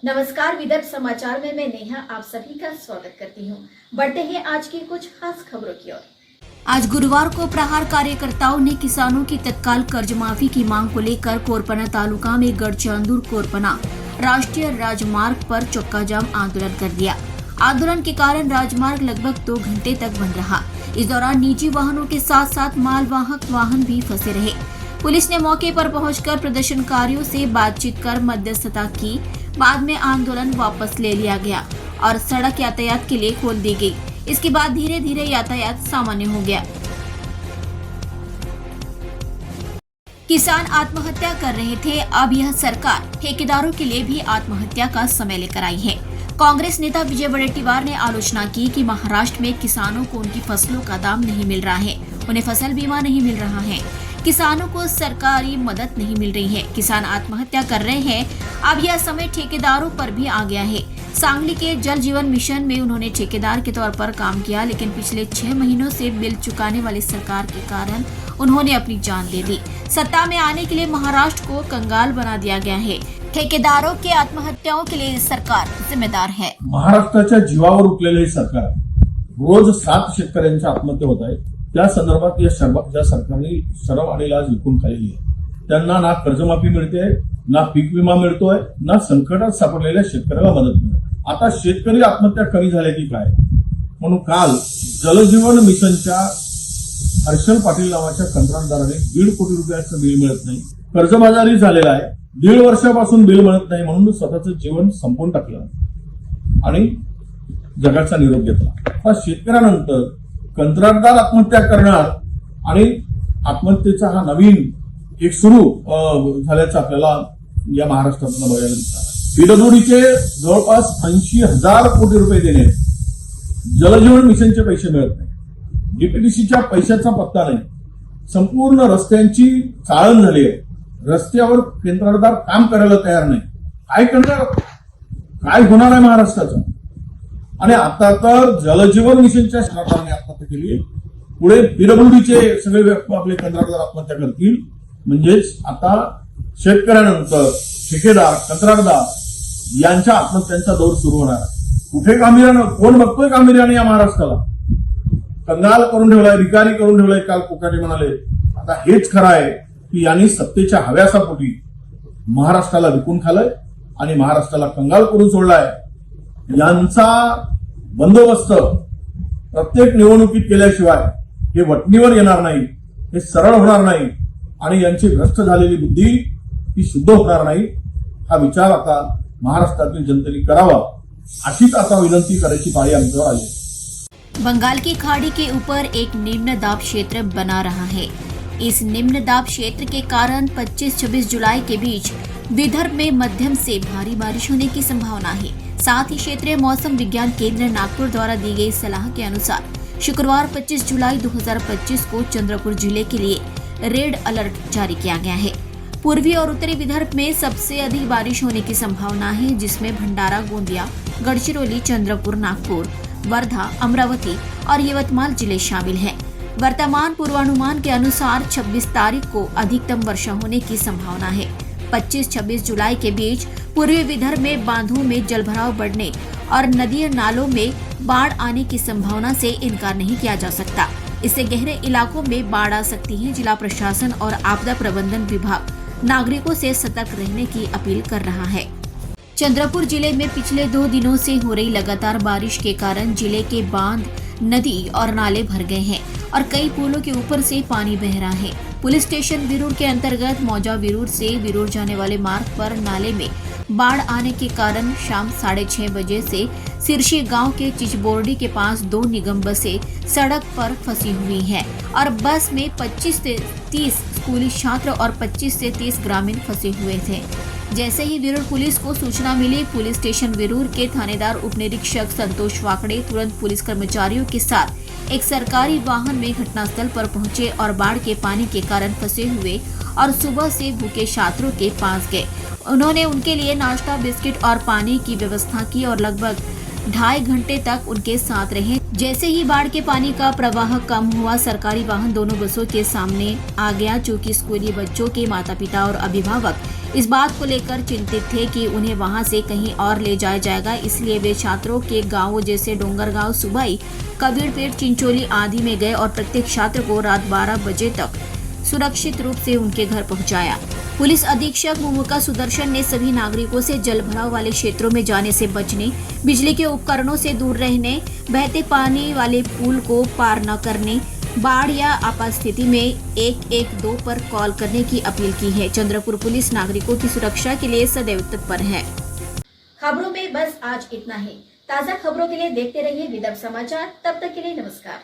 नमस्कार, विदर्भ समाचार में मैं नेहा आप सभी का स्वागत करती हूं। बढ़ते हैं आज की कुछ खास खबरों की ओर। आज गुरुवार को प्रहार कार्यकर्ताओं ने किसानों की तत्काल कर्ज माफी की मांग को लेकर कोरपना तालुका में गढ़चांदुर कोरपना राष्ट्रीय राजमार्ग पर चक्का जाम आंदोलन कर दिया। आंदोलन के कारण राजमार्ग लगभग 2 घंटे तक बंद रहा। इस दौरान निजी वाहनों के साथ साथ मालवाहक वाहन भी फंसे रहे। पुलिस ने मौके पर पहुंचकर प्रदर्शनकारियों से बातचीत कर मध्यस्थता की। बाद में आंदोलन वापस ले लिया गया और सड़क यातायात के लिए खोल दी गई। इसके बाद धीरे धीरे यातायात सामान्य हो गया। किसान आत्महत्या कर रहे थे, अब यह सरकार ठेकेदारों के लिए भी आत्महत्या का समय लेकर आई है। कांग्रेस नेता विजय वडेट्टीवार ने आलोचना की कि महाराष्ट्र में किसानों को उनकी फसलों का दाम नहीं मिल रहा है, उन्हें फसल बीमा नहीं मिल रहा है, किसानों को सरकारी मदद नहीं मिल रही है, किसान आत्महत्या कर रहे हैं। अब यह समय ठेकेदारों पर भी आ गया है। सांगली के जल जीवन मिशन में उन्होंने ठेकेदार के तौर पर काम किया, लेकिन पिछले 6 महीनों से बिल चुकाने वाली सरकार के कारण उन्होंने अपनी जान दे दी। सत्ता में आने के लिए महाराष्ट्र को कंगाल बना दिया गया है। ठेकेदारों के आत्महत्याओं के लिए सरकार जिम्मेदार है। महाराष्ट्राच्या जीवावर उठलेले सरकार रोज 7 शेतकऱ्यांच्या आत्महत्या होत आहे। त्या संदर्भात ज्या सरकारने शरम आणि लाज विकून खाल्लेली आहे, त्यांना ना कर्जमाफी मिळते, ना पीक विमा मिळतोय, ना संकटात सापडलेल्या शेतकऱ्याला मदत मिळते। आता शेतकरी आत्महत्या कमी झाल्या की काय म्हणून काल जलजीवन मिशनच्या हर्षल पाटील नावाच्या कंत्राटदाराने 1.5 कोटी रुपयाचं बिल मिळत नाही, कर्जबाजारी झालेला आहे, 1.5 वर्षापासून बिल मिळत नाही म्हणून स्वतःचं जीवन संपवून टाकलं आणि जगाचा निरोप घेतला। आता शेतकऱ्यानंतर कंत्राटदार आत्महत्या करणार आणि आत्महत्येचा हा नवीन एक सुरू झाल्याचं आपल्याला या महाराष्ट्रातून बघायला दिसतात। पीडब्ल्यूडीचे जवळपास 80,000 कोटी रुपये देणे, जलजीवन मिशनचे पैसे मिळत नाही, डीपीडीसीच्या पैशाचा पत्ता नाही, संपूर्ण रस्त्यांची चाळण झाली आहे, रस्त्यावर कंत्राटदार काम करायला तयार नाही। काय करणार, काय होणार आहे महाराष्ट्राचं? आणि आता तर जलजीवन मिशनच्या सरकारने आत्महत्या केली, पुढे पीडब्ल्यूडीचे सगळे आपले कंत्राटदार आत्महत्या करतील। म्हणजेच आता शेतकऱ्यानंतर ठेकेदार, कंत्राटदार यांच्या आत्महत्यांचा दौर सुरू होणार। कुठे गांभीर्यानं, कोण बघतोय गांभीर्याने या महाराष्ट्राला? कंगाल करून ठेवलाय, भिकारी करून ठेवलाय। काल कोकाटे म्हणाले आता हेच खरं आहे की यांनी सत्तेच्या हव्यासापोटी महाराष्ट्राला विकून खाल्लंय आणि महाराष्ट्राला कंगाल करून सोडलाय। यांचा बंदोबस्त प्रत्येक निवडणुकीत केल्याशिवाय हे वटणीवर येणार नाही, हे सरळ होणार नाही आणि यांची भ्रष्ट झालेली बुद्धी ही शुद्ध होणार नाही। हा विचार आता महाराष्ट्रातील जनतेने करावा, अशीच आता विनंती करायची पाळी आमच्यावर आली है। बंगाल की खाड़ी के ऊपर एक निम्न दाब क्षेत्र बना रहा है। इस निम्न दाब क्षेत्र के कारण 25-26 जुलाई के बीच विदर्भ में मध्यम से भारी बारिश होने की संभावना है। साथ ही क्षेत्रीय मौसम विज्ञान केंद्र नागपुर द्वारा दी गई सलाह के अनुसार शुक्रवार 25 जुलाई 2025 को चंद्रपुर जिले के लिए रेड अलर्ट जारी किया गया है। पूर्वी और उत्तरी विदर्भ में सबसे अधिक बारिश होने की संभावना है, जिसमें भंडारा, गोंदिया, गढ़चिरौली, चंद्रपुर, नागपुर, वर्धा, अमरावती और यवतमाल जिले शामिल हैं। वर्तमान पूर्वानुमान के अनुसार 26 तारीख को अधिकतम वर्षा होने की संभावना है। 25-26 जुलाई के बीच पूर्वी विदर्भ में बांधों में जलभराव बढ़ने और नदी नालों में बाढ़ आने की संभावना से इनकार नहीं किया जा सकता। इससे गहरे इलाकों में बाढ़ आ सकती है। जिला प्रशासन और आपदा प्रबंधन विभाग नागरिकों से सतर्क रहने की अपील कर रहा है। चंद्रपुर जिले में पिछले 2 दिनों से हो रही लगातार बारिश के कारण जिले के बांध, नदी और नाले भर गए हैं और कई पुलों के ऊपर से पानी बह रहा है। पुलिस स्टेशन विरूर के अंतर्गत मौजा विरूर से विरूर जाने वाले मार्ग पर नाले में बाढ़ आने के कारण शाम 6:30 बजे से सिरशी गांव के चिचबोर्डी के पास 2 निगम बसें सड़क पर फंसी हुई हैं और बस में 25 से 30 स्कूली छात्र और 25 से 30 ग्रामीण फंसे हुए थे। जैसे ही विरूर पुलिस को सूचना मिली, पुलिस स्टेशन विरूर के थानेदार उप निरीक्षक संतोष वाकड़े तुरंत पुलिस कर्मचारियों के साथ एक सरकारी वाहन में घटनास्थल पर पहुंचे और बाढ़ के पानी के कारण फंसे हुए और सुबह से भूखे छात्रों के पास गए। उन्होंने उनके लिए नाश्ता, बिस्किट और पानी की व्यवस्था की और लगभग 2.5 घंटे तक उनके साथ रहे, जैसे ही बाढ़ के पानी का प्रवाह कम हुआ, सरकारी वाहन दोनों बसों के सामने आ गया। चूंकि स्कूली बच्चों के माता पिता और अभिभावक इस बात को लेकर चिंतित थे कि उन्हें वहां से कहीं और ले जाया जाएगा, इसलिए वे छात्रों के गांवों जैसे डोंगरगांव, सुबाई, कबीरपेट, चिंचोली आदि में गए और प्रत्येक छात्र को रात 12 बजे तक सुरक्षित रूप से उनके घर पहुंचाया। पुलिस अधीक्षक मुमुका सुदर्शन ने सभी नागरिकों से जल भराव वाले क्षेत्रों में जाने से बचने, बिजली के उपकरणों से दूर रहने, बहते पानी वाले पुल को पार न करने, बाढ़ या आपात स्थिति में 112 पर कॉल करने की अपील की है। चंद्रपुर पुलिस नागरिकों की सुरक्षा के लिए सदैव तत्पर है। खबरों में बस आज इतना ही। ताज़ा खबरों के लिए देखते रहिए विदर्भ समाचार। तब तक के लिए नमस्कार।